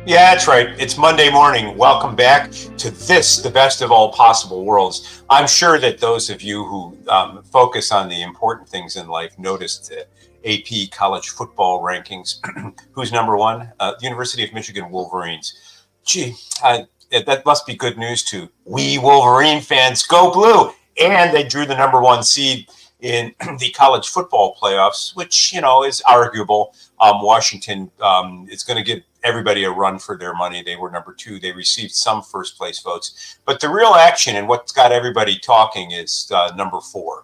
Yeah, that's right. It's Monday morning. Welcome back to this, the best of all possible worlds. I'm sure that those of you who focus on the important things in life noticed the AP college football rankings. Who's number one? University of Michigan Wolverines. Gee, that must be good news to we Wolverine fans. Go blue! And they drew the number one seed in the college football playoffs, which, is arguable. Washington is going to give everybody a run for their money. They were number two. They received some first place votes. But the real action and what's got everybody talking is number four.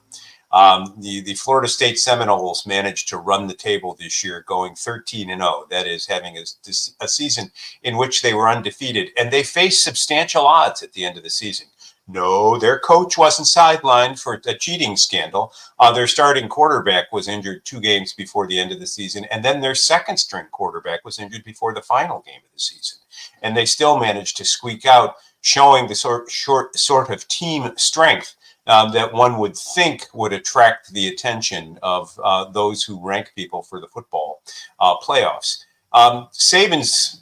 The Florida State Seminoles managed to run the table this year, going 13-0. That is, having a season in which they were undefeated. And they faced substantial odds at the end of the season. No, their coach wasn't sidelined for a cheating scandal. Their starting quarterback was injured 2 games before the end of the season. And then their second string quarterback was injured before the final game of the season. And they still managed to squeak out, showing the sort of team strength that one would think would attract the attention of those who rank people for the football playoffs. Saban's,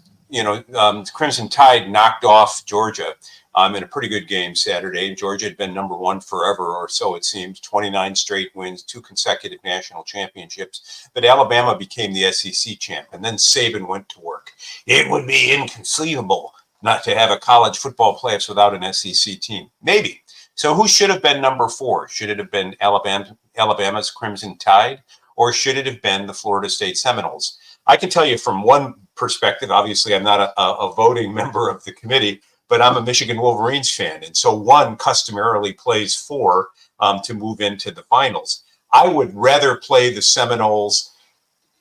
Crimson Tide knocked off Georgia in a pretty good game Saturday. Georgia had been number one forever, or so it seems, 29 straight wins, 2 consecutive national championships. But Alabama became the SEC champ, and then Saban went to work. It would be inconceivable not to have a college football playoffs without an SEC team. Maybe. So who should have been number 4? Should it have been Alabama's Crimson Tide, or should it have been the Florida State Seminoles? I can tell you from one perspective, obviously I'm not a voting member of the committee, but I'm a Michigan Wolverines fan. And so one customarily plays 4 to move into the finals. I would rather play the Seminoles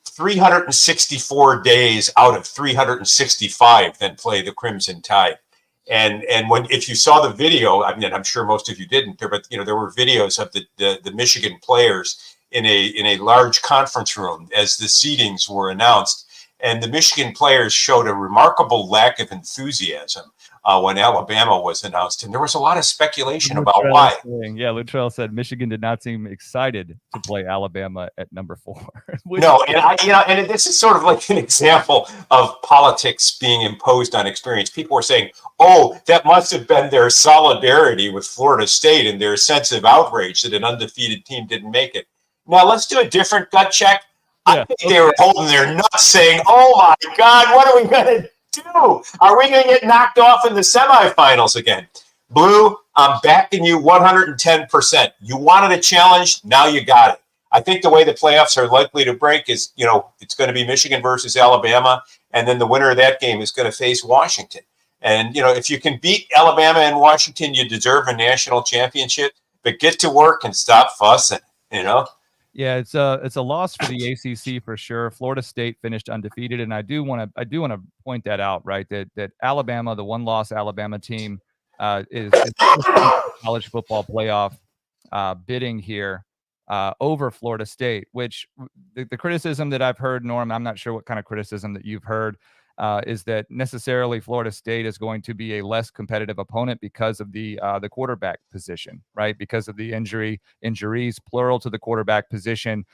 364 days out of 365 than play the Crimson Tide. And if you saw the video, I mean, I'm sure most of you didn't, but there were videos of the Michigan players in a large conference room as the seedings were announced, and the Michigan players showed a remarkable lack of enthusiasm when Alabama was announced, and there was a lot of speculation about why. Luttrell said Michigan did not seem excited to play Alabama at number 4. No, and this is sort of like an example of politics being imposed on experience. People were saying, "Oh, that must have been their solidarity with Florida State and their sense of outrage that an undefeated team didn't make it." Now let's do a different gut check. I think they were holding their nuts, saying, "Oh my God, what are we going to do? Are we going to get knocked off in the semifinals again?" Blue, I'm backing you 110%. You wanted a challenge, now you got it. I think the way the playoffs are likely to break is, it's going to be Michigan versus Alabama, and then the winner of that game is going to face Washington. And, if you can beat Alabama and Washington, you deserve a national championship, but get to work and stop fussing, Yeah, it's a loss for the ACC for sure. Florida State finished undefeated, and I do want to point that out, right? That Alabama, the one-loss Alabama team, is college football playoff bidding here over Florida State. Which the criticism that I've heard, Norm, I'm not sure what kind of criticism that you've heard, is that necessarily Florida State is going to be a less competitive opponent because of the quarterback position, right? Because of the injuries, plural, to the quarterback position.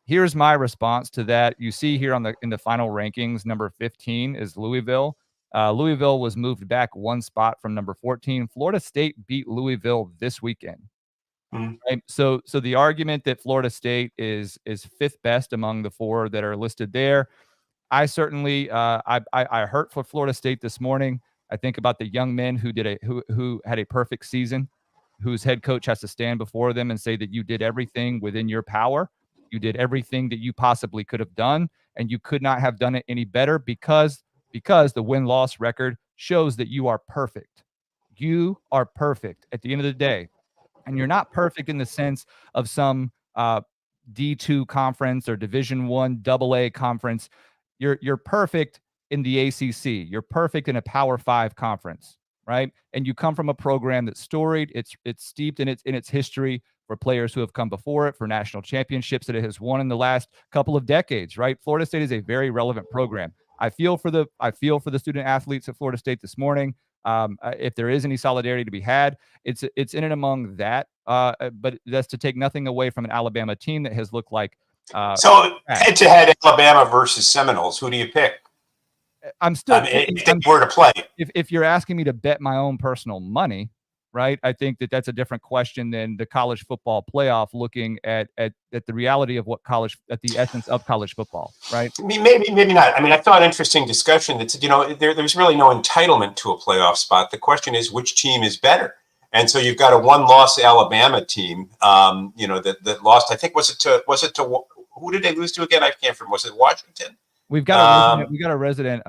Here's my response to that. You see here in the final rankings, number 15 is Louisville. Louisville was moved back 1 spot from number 14. Florida State beat Louisville this weekend. Right? So the argument that Florida State is 5th best among the 4 that are listed there, I certainly I hurt for Florida State this morning. I think about the young men who had a perfect season, whose head coach has to stand before them and say that you did everything within your power. You did everything that you possibly could have done, and you could not have done it any better because the win-loss record shows that you are perfect. You are perfect at the end of the day. And you're not perfect in the sense of some D2 conference or Division I AA conference. You're perfect in the ACC. You're perfect in a Power 5 conference, right? And you come from a program that's storied. It's steeped in its history for players who have come before it, for national championships that it has won in the last couple of decades, right? Florida State is a very relevant program. I feel for the student athletes at Florida State this morning. If there is any solidarity to be had, it's in and among that. But that's to take nothing away from an Alabama team that has looked like. So head-to-head Alabama versus Seminoles, who do you pick? I'm still. If they were to play. If you're asking me to bet my own personal money, right? I think that that's a different question than the college football playoff, looking at the reality of at the essence of college football, right? I mean, maybe not. I mean, I thought interesting discussion that said, there's really no entitlement to a playoff spot. The question is, which team is better? And so you've got a one-loss Alabama team, that lost. I think was it to who did they lose to again? I can't remember. Was it Washington? We've got a resident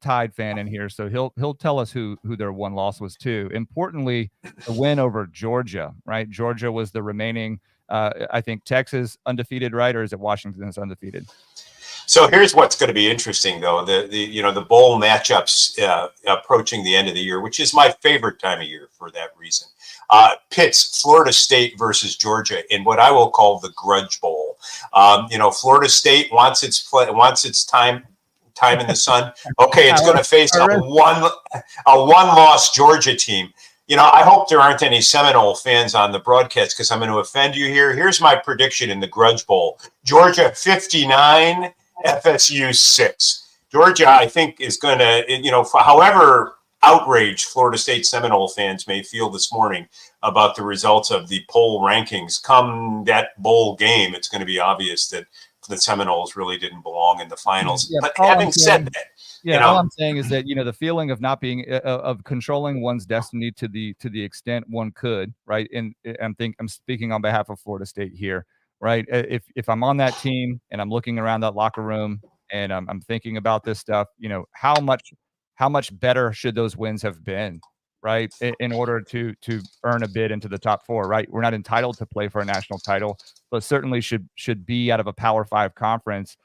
Tide fan in here, so he'll tell us who their one loss was to. Importantly, the win over Georgia, right? Georgia was the remaining, I think Texas undefeated, right? Or is it Washington's undefeated? So here's what's going to be interesting, though: the bowl matchups approaching the end of the year, which is my favorite time of year for that reason. Pits Florida State versus Georgia in what I will call the Grudge Bowl. Florida State wants its time in the sun. Okay, it's going to face a one-loss Georgia team. I hope there aren't any Seminole fans on the broadcast because I'm going to offend you here. Here's my prediction in the Grudge Bowl: Georgia 59, FSU 6. Georgia, I think, is going to, however outraged Florida State Seminole fans may feel this morning about the results of the poll rankings, come that bowl game, it's going to be obvious that the Seminoles really didn't belong in the finals. Yeah, but having said that, all I'm saying is that the feeling of not being of controlling one's destiny to the extent one could, right? And I'm speaking on behalf of Florida State here, right? If I'm on that team and I'm looking around that locker room and I'm thinking about this stuff, how much better should those wins have been, right? In order to earn a bid into the top 4, right? We're not entitled to play for a national title, but certainly should be out of a Power 5 conference,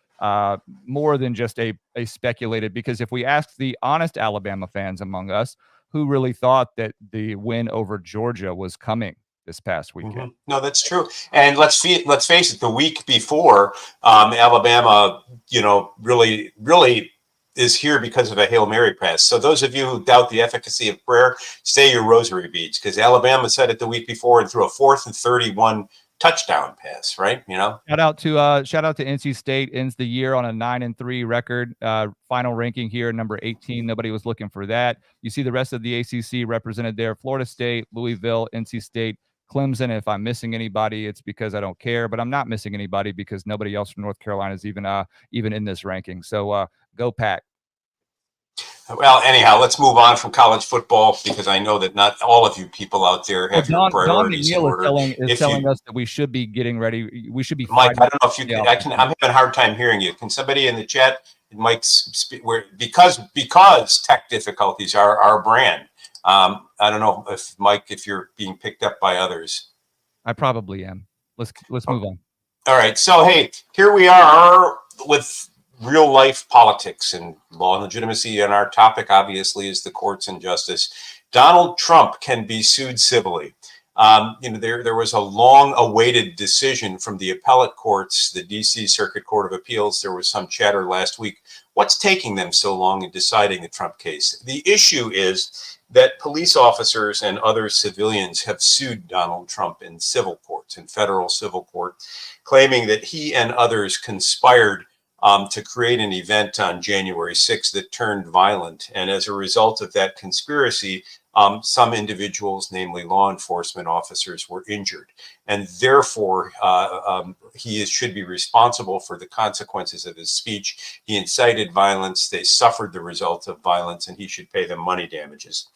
more than just a speculated. Because if we ask the honest Alabama fans among us, who really thought that the win over Georgia was coming this past weekend? Mm-hmm. No, that's true. And let's face it, the week before, Alabama, really is here because of a Hail Mary pass. So those of you who doubt the efficacy of prayer, say your rosary beads, because Alabama said it the week before and threw a 4th and 31 touchdown pass, right? Shout out to NC State, ends the year on a 9-3 record. Final ranking here, number 18. Nobody was looking for that. You see the rest of the ACC represented there: Florida State, Louisville, NC State, Clemson. If I'm missing anybody, it's because I don't care, but I'm not missing anybody because nobody else from North Carolina is even in this ranking. So go Pack. Well, anyhow, let's move on from college football because I know that not all of you people out there have your priorities in order. Is telling us that we should be getting ready. We should be. Mike, I don't know if you can. I'm having a hard time hearing you. Can somebody in the chat, Mike's, because tech difficulties are our brand. I don't know if Mike, if you're being picked up by others. I probably am. Let's move on. All right. So hey, here we are with real life politics and law and legitimacy, and our topic obviously is the courts and justice. Donald Trump can be sued civilly. There was a long awaited decision from the appellate courts, the DC Circuit Court of Appeals. There was some chatter last week. What's taking them so long in deciding the Trump case? The issue is that police officers and other civilians have sued Donald Trump in civil courts, in federal civil court, claiming that he and others conspired to create an event on January 6th that turned violent. And as a result of that conspiracy, some individuals, namely law enforcement officers, were injured. And therefore, he should be responsible for the consequences of his speech. He incited violence. They suffered the result of violence, and he should pay them money damages.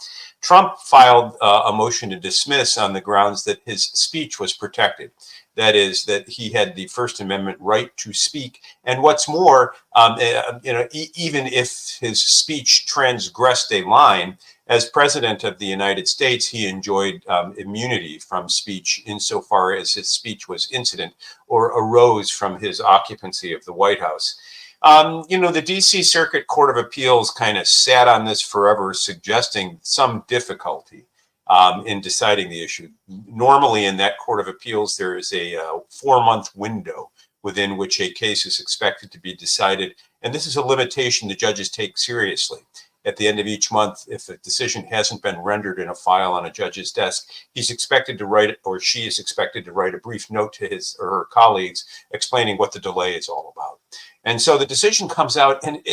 Trump filed a motion to dismiss on the grounds that his speech was protected. That is, that he had the First Amendment right to speak. And what's more, even if his speech transgressed a line, as president of the United States, he enjoyed immunity from speech insofar as his speech was incident or arose from his occupancy of the White House. The DC Circuit Court of Appeals kind of sat on this forever, suggesting some difficulty in deciding the issue. Normally in that Court of Appeals, there is a 4-month window within which a case is expected to be decided. And this is a limitation the judges take seriously. At the end of each month, if a decision hasn't been rendered in a file on a judge's desk, he's expected to write, or she is expected to write, a brief note to his or her colleagues explaining what the delay is all about. And so the decision comes out, and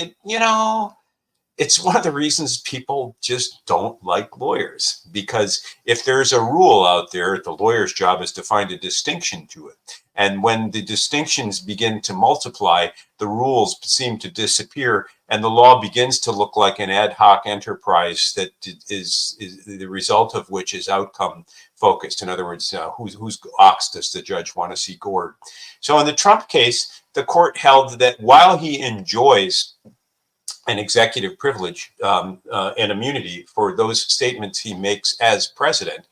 it's one of the reasons people just don't like lawyers, because if there's a rule out there, the lawyer's job is to find a distinction to it. And when the distinctions begin to multiply, the rules seem to disappear, and the law begins to look like an ad hoc enterprise that is the result of which is outcome focused. In other words, whose ox does the judge want to see gored? So in the Trump case, the court held that while he enjoys an executive privilege and immunity for those statements he makes as president,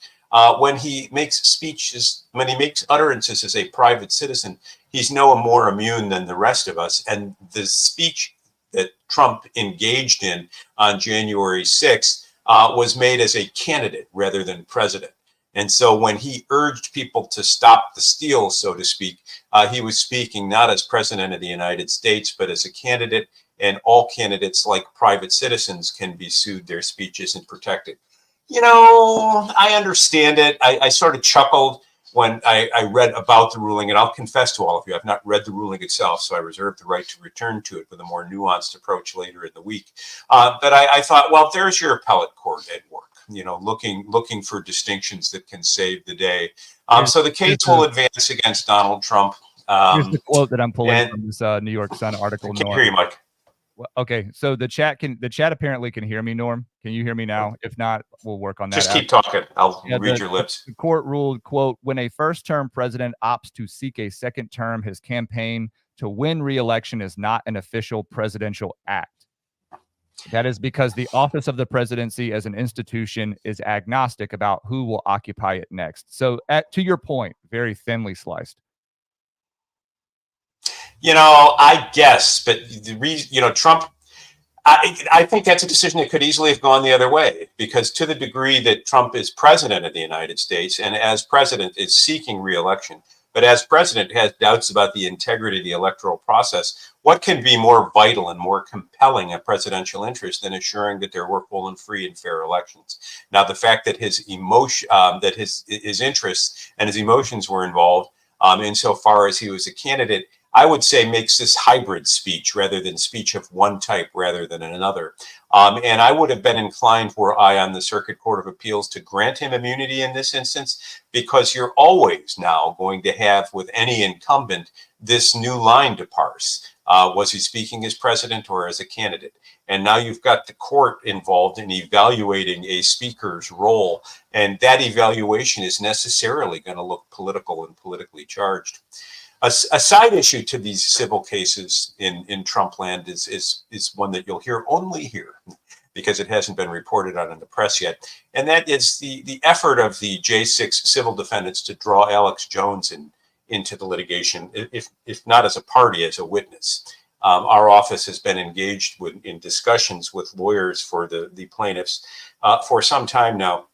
when he makes speeches, when he makes utterances as a private citizen, he's no more immune than the rest of us. And the speech that Trump engaged in on January 6th was made as a candidate rather than president. And so when he urged people to stop the steal, so to speak, he was speaking not as president of the United States, but as a candidate. And all candidates, like private citizens, can be sued. Their speech isn't protected. You know, I understand it. I sort of chuckled when I read about the ruling, and I'll confess to all of you, I've not read the ruling itself, so I reserve the right to return to it with a more nuanced approach later in the week. But I thought, well, there's your appellate court at work, you know, looking for distinctions that can save the day. So the case will advance against Donald Trump. Here's the quote that I'm pulling from this New York Sun article. I can't hear you, Mike. Okay, so the chat apparently can hear me, Norm. Can you hear me now? If not, we'll work on that. Just keep talking. I'll read your lips. The court ruled, quote, when a first-term president opts to seek a second term, his campaign to win re-election is not an official presidential act. That is because the office of the presidency as an institution is agnostic about who will occupy it next. So to your point, very thinly sliced. You know, I guess, but the reason, you know, Trump, I think that's a decision that could easily have gone the other way, because to the degree that Trump is president of the United States and as president is seeking re-election, but as president has doubts about the integrity of the electoral process, what can be more vital and more compelling a presidential interest than assuring that there were full and free and fair elections? Now, the fact that his emotion, that his interests and his emotions were involved insofar as he was a candidate, I would say makes this hybrid speech rather than speech of one type rather than another. And I would have been inclined, were I on the Circuit Court of Appeals, to grant him immunity in this instance, because you're always now going to have with any incumbent this new line to parse. Was he speaking as president or as a candidate? And now you've got the court involved in evaluating a speaker's role, and that evaluation is necessarily going to look political and politically charged. A side issue to these civil cases in Trump land is one that you'll hear only here, because it hasn't been reported on in the press yet. And that is the effort of the J6 civil defendants to draw Alex Jones into the litigation, if not as a party, as a witness. Our office has been engaged in discussions with lawyers for the plaintiffs for some time now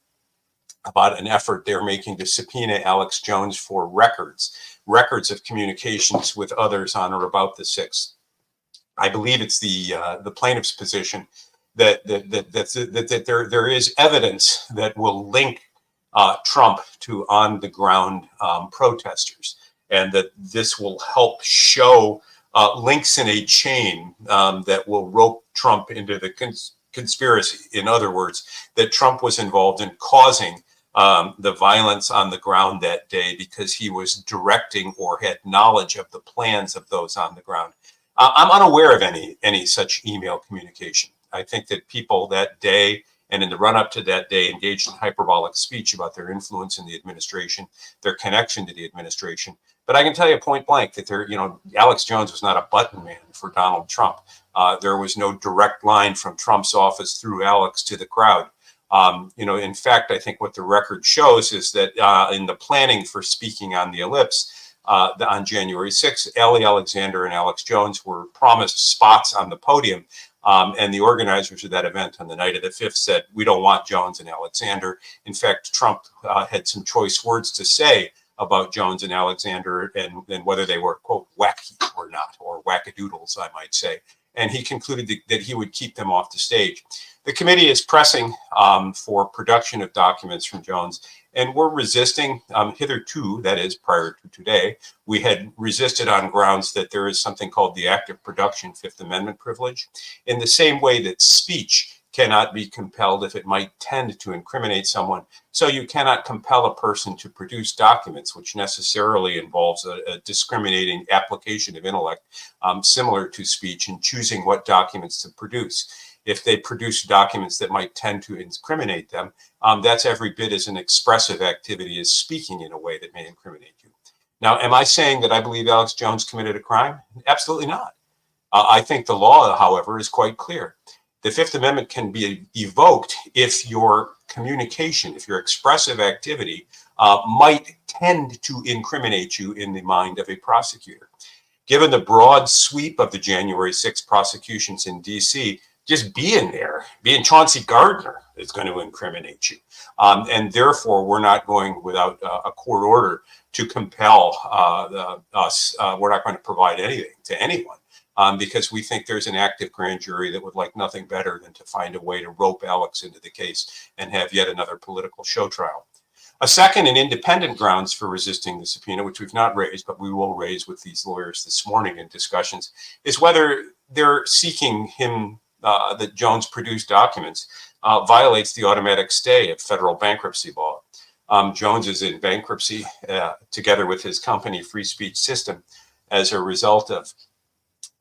about an effort they're making to subpoena Alex Jones for records of communications with others on or about the 6th. I believe it's the plaintiff's position that there is evidence that will link Trump to on the ground protesters, and that this will help show links in a chain that will rope Trump into the conspiracy. In other words, that Trump was involved in causing the violence on the ground that day because he was directing or had knowledge of the plans of those on the ground. I'm unaware of any such email communication. I think that people that day and in the run-up to that day engaged in hyperbolic speech about their influence in the administration, their connection to the administration. But I can tell you point blank that Alex Jones was not a button man for Donald Trump. There was no direct line from Trump's office through Alex to the crowd. In fact, I think what the record shows is that in the planning for speaking on the ellipse on January 6th, Ali Alexander and Alex Jones were promised spots on the podium. And the organizers of that event on the night of the 5th said, we don't want Jones and Alexander. In fact, Trump had some choice words to say about Jones and Alexander and whether they were, quote, wacky or not, or wackadoodles, I might say. and he concluded that he would keep them off the stage. The committee is pressing for production of documents from Jones, and we're resisting hitherto, that is prior to today, we had resisted on grounds that there is something called the active production Fifth Amendment privilege, in the same way that speech cannot be compelled if it might tend to incriminate someone. So you cannot compel a person to produce documents, which necessarily involves a discriminating application of intellect, similar to speech, in choosing what documents to produce. If they produce documents that might tend to incriminate them, that's every bit as an expressive activity as speaking in a way that may incriminate you. Now, am I saying that I believe Alex Jones committed a crime? Absolutely not. I think the law, however, is quite clear. The Fifth Amendment can be evoked if your communication, if your expressive activity might tend to incriminate you in the mind of a prosecutor. Given the broad sweep of the January 6th prosecutions in DC, just being there, being Chauncey Gardner is going to incriminate you. And therefore, we're not going without a court order to compel us. We're not going to provide anything to anyone. Because we think there's an active grand jury that would like nothing better than to find a way to rope Alex into the case and have yet another political show trial. A second and independent grounds for resisting the subpoena, which we've not raised, but we will raise with these lawyers this morning in discussions, is whether they're seeking him, that Jones produced documents, violates the automatic stay of federal bankruptcy law. Jones is in bankruptcy together with his company, Free Speech System, as a result of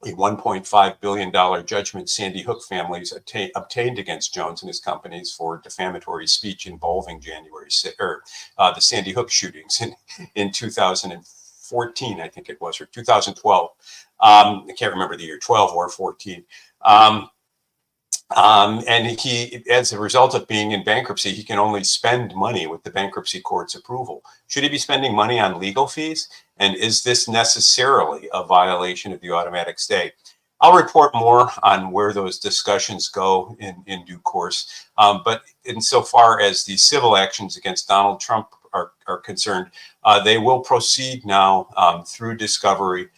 a $1.5 billion judgment Sandy Hook families obtained against Jones and his companies for defamatory speech involving the Sandy Hook shootings in 2014, I think it was, or 2012. I can't remember the year, 12 or 14. And he, as a result of being in bankruptcy, he can only spend money with the bankruptcy court's approval. Should he be spending money on legal fees? And is this necessarily a violation of the automatic stay? I'll report more on where those discussions go in due course. But insofar as the civil actions against Donald Trump are concerned, they will proceed now through discovery.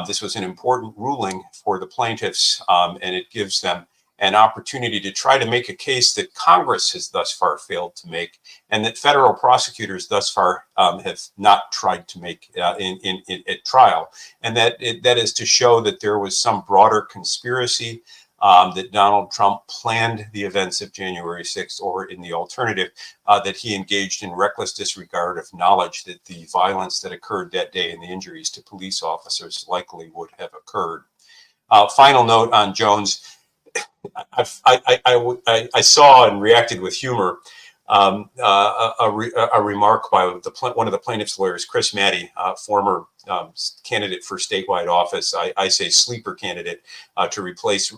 This was an important ruling for the plaintiffs, and it gives them an opportunity to try to make a case that Congress has thus far failed to make, and that federal prosecutors thus far have not tried to make at trial. And that is to show that there was some broader conspiracy, that Donald Trump planned the events of January 6th, or in the alternative, that he engaged in reckless disregard of knowledge that the violence that occurred that day and the injuries to police officers likely would have occurred. Final note on Jones. I saw and reacted with humor a remark by one of the plaintiff's lawyers, Chris Maddy, former candidate for statewide office. I say sleeper candidate to replace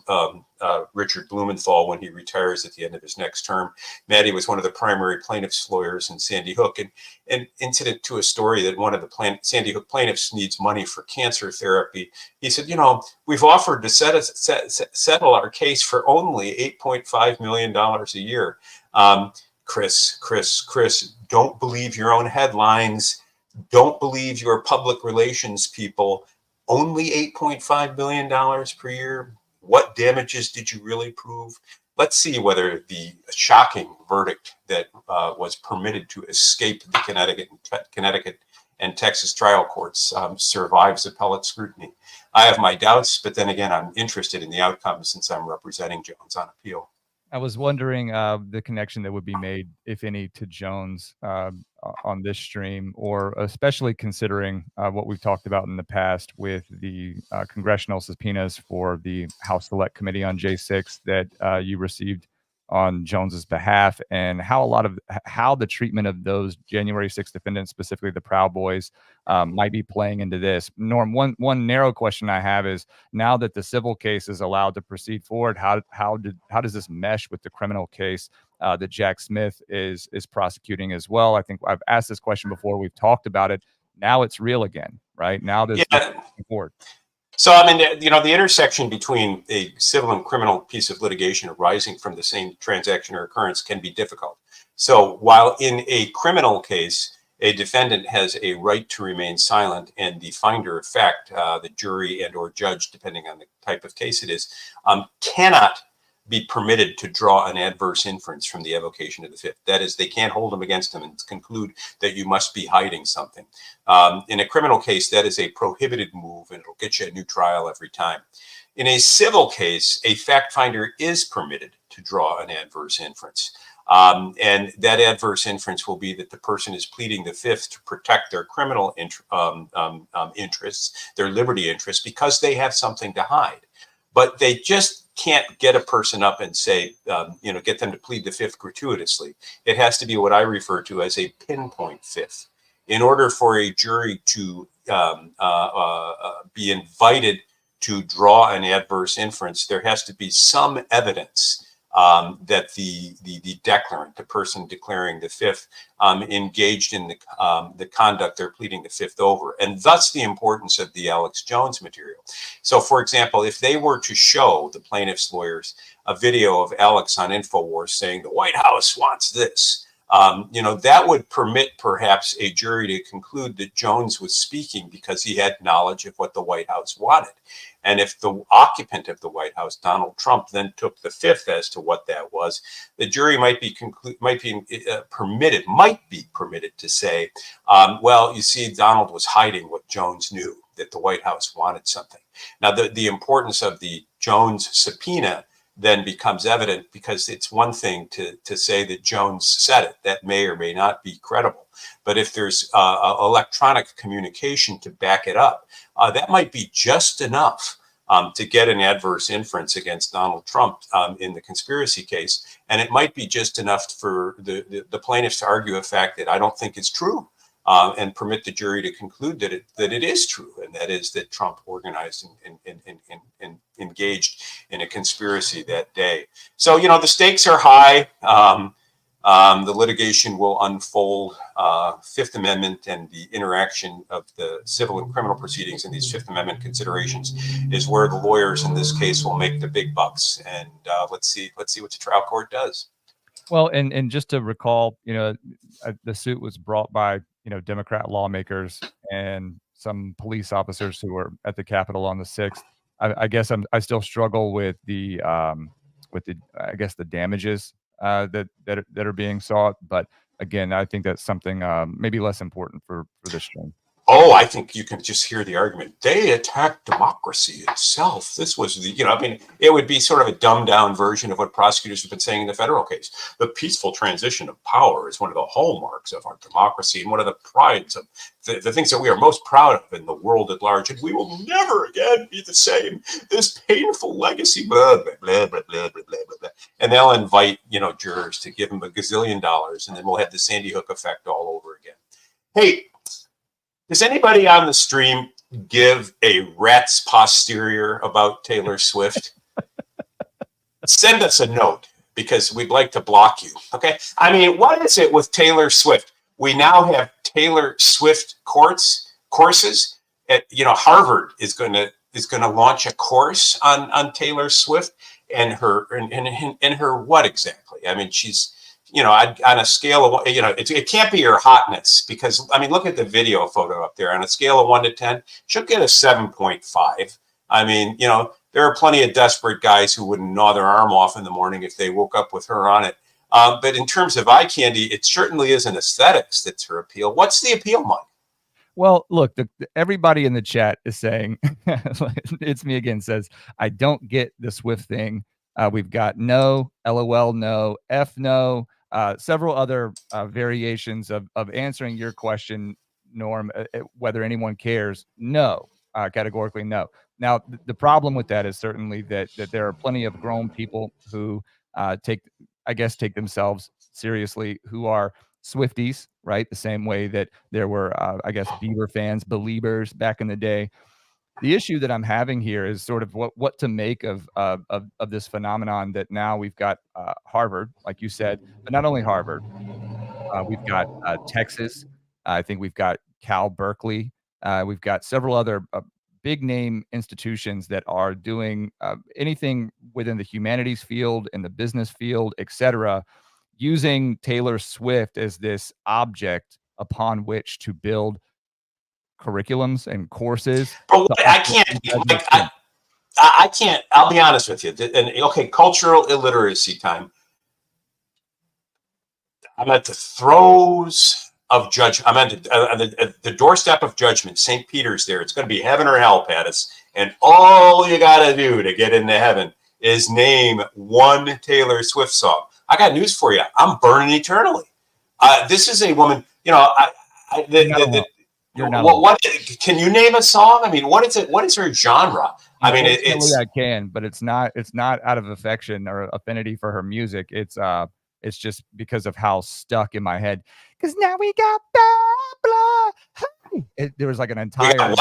Richard Blumenthal when he retires at the end of his next term. Maddy was one of the primary plaintiff's lawyers in Sandy Hook, and incident to a story that one of the Sandy Hook plaintiffs needs money for cancer therapy. He said, we've offered to settle our case for only $8.5 million a year. Chris, don't believe your own headlines. Don't believe your public relations people. Only $8.5 billion per year. What damages did you really prove? Let's see whether the shocking verdict that was permitted to escape the Connecticut and Texas trial courts survives appellate scrutiny. I have my doubts, but then again, I'm interested in the outcome since I'm representing Jones on appeal. I was wondering the connection that would be made, if any, to Jones on this stream, or especially considering what we've talked about in the past with the congressional subpoenas for the House Select Committee on J6 that you received on Jones's behalf, and how the treatment of those January 6th defendants, specifically the Proud Boys, might be playing into this. Norm, one narrow question I have is, now that the civil case is allowed to proceed forward, how does this mesh with the criminal case that Jack Smith is prosecuting as well? I think I've asked this question before. We've talked about it. Now it's real again, right? Now this is moving forward. So, I mean, the intersection between a civil and criminal piece of litigation arising from the same transaction or occurrence can be difficult. So while in a criminal case, a defendant has a right to remain silent, and the finder of fact, the jury and or judge, depending on the type of case it is, cannot be permitted to draw an adverse inference from the evocation of the fifth. That is, they can't hold him against him and conclude that you must be hiding something. In a criminal case, that is a prohibited move, and it'll get you a new trial every time. In a civil case, a fact finder is permitted to draw an adverse inference. And that adverse inference will be that the person is pleading the fifth to protect their criminal interests, their liberty interests, because they have something to hide. But they just can't get a person up and say, get them to plead the fifth gratuitously. It has to be what I refer to as a pinpoint fifth. In order for a jury to be invited to draw an adverse inference, there has to be some evidence that the declarant, the person declaring the fifth, engaged in the conduct they're pleading the fifth over, and thus the importance of the Alex Jones material. So, for example, if they were to show the plaintiff's lawyers a video of Alex on InfoWars saying the White House wants this, that would permit perhaps a jury to conclude that Jones was speaking because he had knowledge of what the White House wanted. And if the occupant of the White House, Donald Trump, then took the fifth as to what that was, the jury might be permitted to say, well, you see, Donald was hiding what Jones knew, that the White House wanted something. Now, the importance of the Jones subpoena then becomes evident, because it's one thing to say that Jones said it. That may or may not be credible. But if there's electronic communication to back it up, that might be just enough to get an adverse inference against Donald Trump in the conspiracy case. And it might be just enough for the plaintiffs to argue a fact that I don't think is true, and permit the jury to conclude that it is true, and that is that Trump organized and engaged in a conspiracy that day. So, the stakes are high. The litigation will unfold. Fifth Amendment and the interaction of the civil and criminal proceedings in these Fifth Amendment considerations is where the lawyers in this case will make the big bucks. And let's see what the trial court does. Well, and just to recall, the suit was brought by Democrat lawmakers and some police officers who were at the Capitol on the 6th. I guess I still struggle with the damages that are being sought, but again, I think that's something maybe less important for this stream. Oh, I think you can just hear the argument. They attacked democracy itself. This was it would be sort of a dumbed down version of what prosecutors have been saying in the federal case. The peaceful transition of power is one of the hallmarks of our democracy and one of the prides of the things that we are most proud of in the world at large. And we will never again be the same. This painful legacy, blah, blah, blah, blah, blah, blah, blah, blah. And they'll invite, jurors to give them $1 gazillion, and then we'll have the Sandy Hook effect all over again. Hey, does anybody on the stream give a rat's posterior about Taylor Swift? Send us a note, because we'd like to block you. Okay. I mean, what is it with Taylor Swift? We now have Taylor Swift courses. Harvard is going to launch a course on Taylor Swift and her what exactly? I mean, she's, on a scale of, it can't be her hotness, because, I mean, look at the video photo up there. On a scale of 1 to 10, she'll get a 7.5. I mean, there are plenty of desperate guys who wouldn't gnaw their arm off in the morning if they woke up with her on it. But in terms of eye candy, it certainly isn't aesthetics that's her appeal. What's the appeal, Mike? Well, look, everybody in the chat is saying, it's me again, says, I don't get the Swift thing. We've got no, LOL, no, F, no, several other variations of answering your question, Norm, whether anyone cares. No, categorically no. Now, the problem with that is certainly that there are plenty of grown people who take themselves seriously, who are Swifties, right? The same way that there were, Bieber fans, Beliebers back in the day. The issue that I'm having here is sort of what to make of this phenomenon that now we've got Harvard, like you said, but not only Harvard. We've got Texas. I think we've got Cal Berkeley. We've got several other big name institutions that are doing anything within the humanities field, in the business field, etc., using Taylor Swift as this object upon which to build curriculums and courses. But I can't. I can't. I'll be honest with you. And okay, cultural illiteracy time. I'm at the throes of judgment. I'm at the doorstep of judgment. St. Peter's there. It's going to be heaven or hell, Pattis. And all you got to do to get into heaven is name one Taylor Swift song. I got news for you. I'm burning eternally. This is a woman. You know, what can you name a song? I mean, what is it? What is her genre? I mean, I can, but it's not out of affection or affinity for her music. It's just because of how stuck in my head. Because now we got bad blood. There was like an entire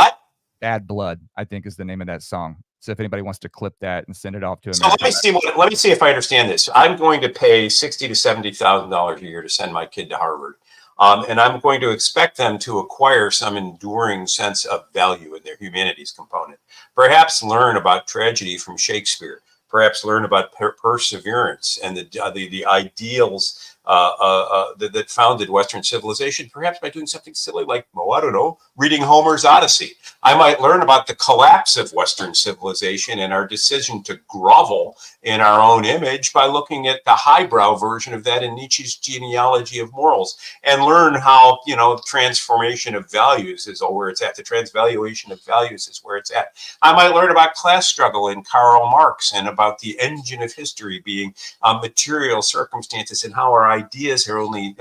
Bad Blood, I think, is the name of that song. So if anybody wants to clip that and send it off to him. So let me see if I understand this. I'm going to pay $60,000 to $70,000 a year to send my kid to Harvard. And I'm going to expect them to acquire some enduring sense of value in their humanities component. Perhaps learn about tragedy from Shakespeare. Perhaps learn about perseverance and the ideals that founded Western civilization, perhaps by doing something silly like, I don't know, reading Homer's Odyssey. I might learn about the collapse of Western civilization and our decision to grovel in our own image by looking at the highbrow version of that in Nietzsche's Genealogy of Morals, and learn how, transformation of values is where it's at. The transvaluation of values is where it's at. I might learn about class struggle in Karl Marx and about the engine of history being material circumstances and how our ideas are only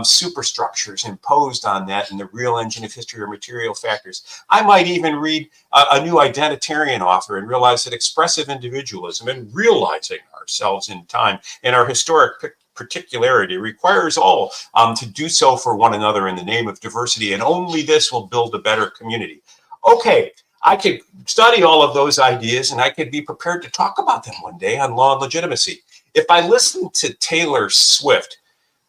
superstructures imposed on that, and the real engine of history are material factors. I might even read a new identitarian author and realize that expressive individualism and realizing ourselves in time and our historic particularity requires all to do so for one another in the name of diversity, and only this will build a better community. Okay, I could study all of those ideas and I could be prepared to talk about them one day on Law and Legitimacy. If I listen to Taylor Swift,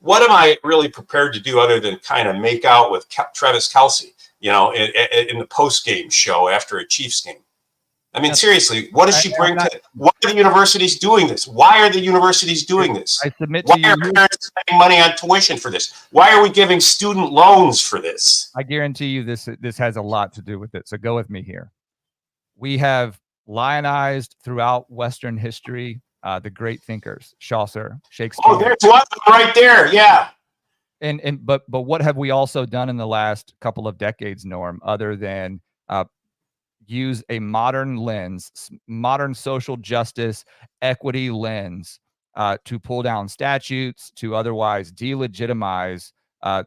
what am I really prepared to do other than kind of make out with Travis Kelce, in the post-game show after a Chiefs game? I mean, seriously, what does she bring to? Why are the universities doing this? Why are the universities doing this? I submit to you. Why are parents spending money on tuition for this? Why are we giving student loans for this? I guarantee you this has a lot to do with it. So go with me here. We have lionized throughout Western history the great thinkers, Chaucer, Shakespeare. Oh, there's one right there. Yeah. But what have we also done in the last couple of decades, Norm, other than use a modern lens, modern social justice, equity lens to pull down statutes, to otherwise delegitimize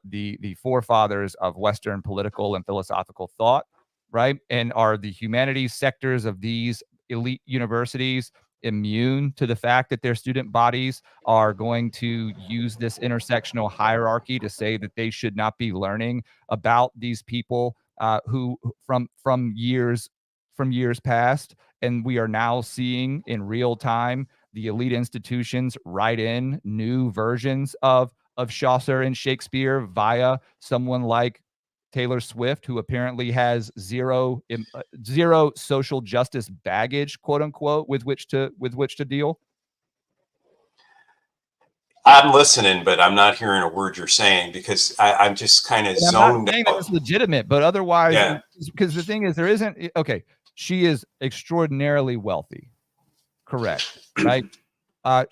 the forefathers of Western political and philosophical thought, right? And are the humanities sectors of these elite universities immune to the fact that their student bodies are going to use this intersectional hierarchy to say that they should not be learning about these people who from years past? And we are now seeing in real time the elite institutions write in new versions of Chaucer and Shakespeare via someone like Taylor Swift, who apparently has zero social justice baggage, quote unquote, with which to deal. I'm listening, but I'm not hearing a word you're saying because I'm just kind of zoned out. I'm not saying that it's legitimate, but otherwise, because the thing is, there isn't. Okay, she is extraordinarily wealthy, correct? Right?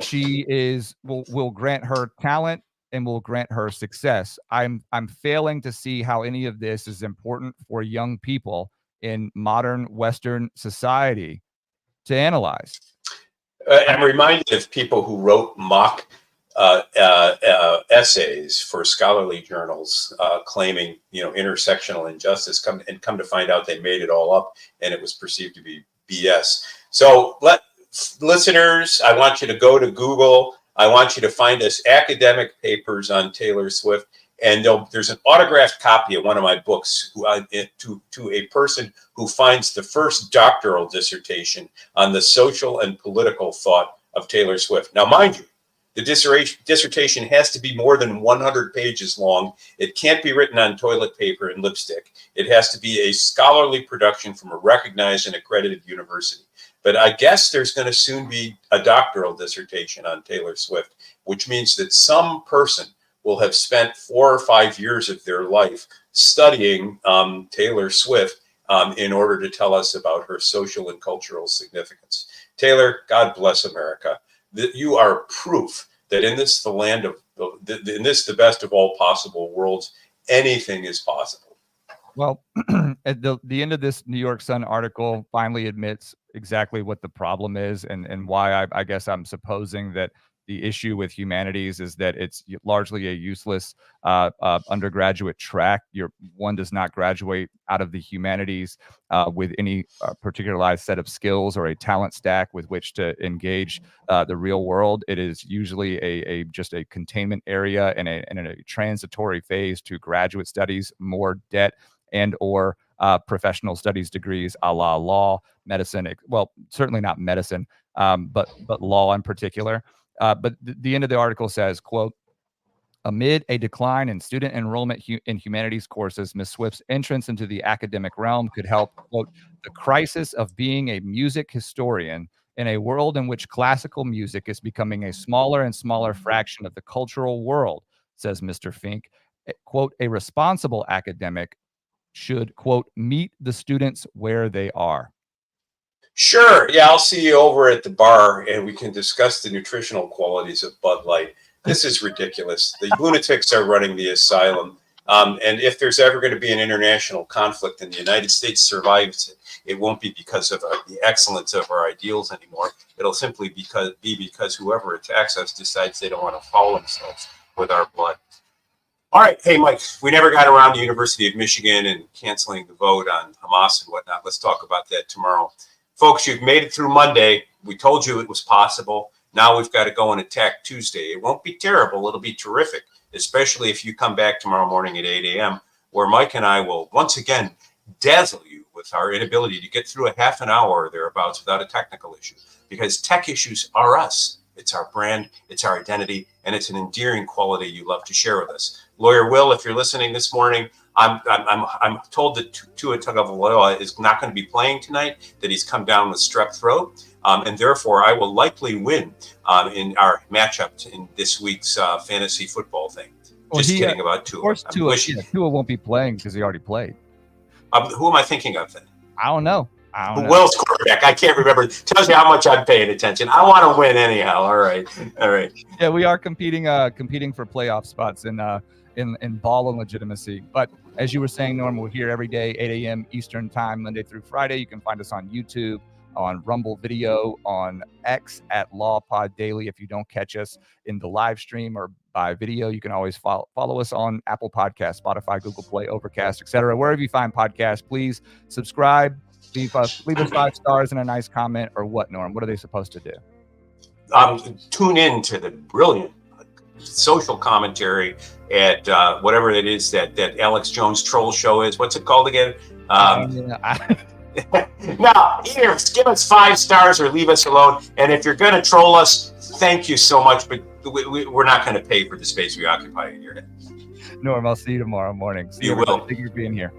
She is. Will grant her talent and will grant her success. I'm failing to see how any of this is important for young people in modern Western society to analyze. I'm reminded of people who wrote mock essays for scholarly journals claiming, intersectional injustice, come to find out they made it all up and it was perceived to be BS. So listeners, I want you to go to Google. I want you to find us academic papers on Taylor Swift. And there's an autographed copy of one of my books to a person who finds the first doctoral dissertation on the social and political thought of Taylor Swift. Now, mind you, the dissertation has to be more than 100 pages long. It can't be written on toilet paper and lipstick. It has to be a scholarly production from a recognized and accredited university. But I guess there's going to soon be a doctoral dissertation on Taylor Swift, which means that some person will have spent 4 or 5 years of their life studying Taylor Swift in order to tell us about her social and cultural significance. Taylor, God bless America. That you are proof that in this, the land of in this, the best of all possible worlds, anything is possible. Well, at the end of this New York Sun article finally admits exactly what the problem is, and why I guess I'm supposing that the issue with humanities is that it's largely a useless undergraduate track. One does not graduate out of the humanities with any particularized set of skills or a talent stack with which to engage the real world. It is usually just a containment area and a transitory phase to graduate studies, more debt, and or professional studies degrees a la law, medicine. Well, certainly not medicine, but law in particular. But the end of the article says, quote, amid a decline in student enrollment in humanities courses, Ms. Swift's entrance into the academic realm could help, quote, the crisis of being a music historian in a world in which classical music is becoming a smaller and smaller fraction of the cultural world, says Mr. Fink. Quote, a responsible academic should, quote, meet the students where they are. Sure. Yeah, I'll see you over at the bar and we can discuss the nutritional qualities of Bud Light. This is ridiculous. The lunatics are running the asylum. And if there's ever going to be an international conflict and the United States survives it, it won't be because of the excellence of our ideals anymore. It'll simply be because whoever attacks us decides they don't want to foul themselves with our blood. All right. Hey, Mike, we never got around to University of Michigan and canceling the vote on Hamas and whatnot. Let's talk about that tomorrow. Folks, you've made it through Monday. We told you it was possible. Now we've got to go and attack Tuesday. It won't be terrible. It'll be terrific, especially if you come back tomorrow morning at 8 a.m., where Mike and I will once again dazzle you with our inability to get through a half an hour or thereabouts without a technical issue. Because tech issues are us. It's our brand, it's our identity, and it's an endearing quality you love to share with us. Lawyer Will, if you're listening this morning, I'm told that Tua Tagovailoa is not going to be playing tonight, that he's come down with strep throat, and therefore I will likely win in our matchup in this week's fantasy football thing. Just kidding about Tua. Of course, Tua won't be playing because he already played. Who am I thinking of then? I don't know. Will's quarterback. I can't remember. Tells you how much I'm paying attention. I want to win anyhow. All right. Yeah, we are competing for playoff spots in Law and Legitimacy. But as you were saying, Norm, we're here every day, 8 a.m. Eastern time, Monday through Friday. You can find us on YouTube, on Rumble Video, on X at LawPod Daily. If you don't catch us in the live stream or by video, you can always follow us on Apple Podcasts, Spotify, Google Play, Overcast, etc. Wherever you find podcasts, please subscribe. Leave us 5 stars and a nice comment, or what, Norm? What are they supposed to do? Tune in to the brilliant social commentary at whatever it is that Alex Jones troll show is. What's it called again? Now, either give us 5 stars or leave us alone. And if you're going to troll us, thank you so much, but we're not going to pay for the space we occupy in your head. Norm, I'll see you tomorrow morning. You will. Thank you for being here.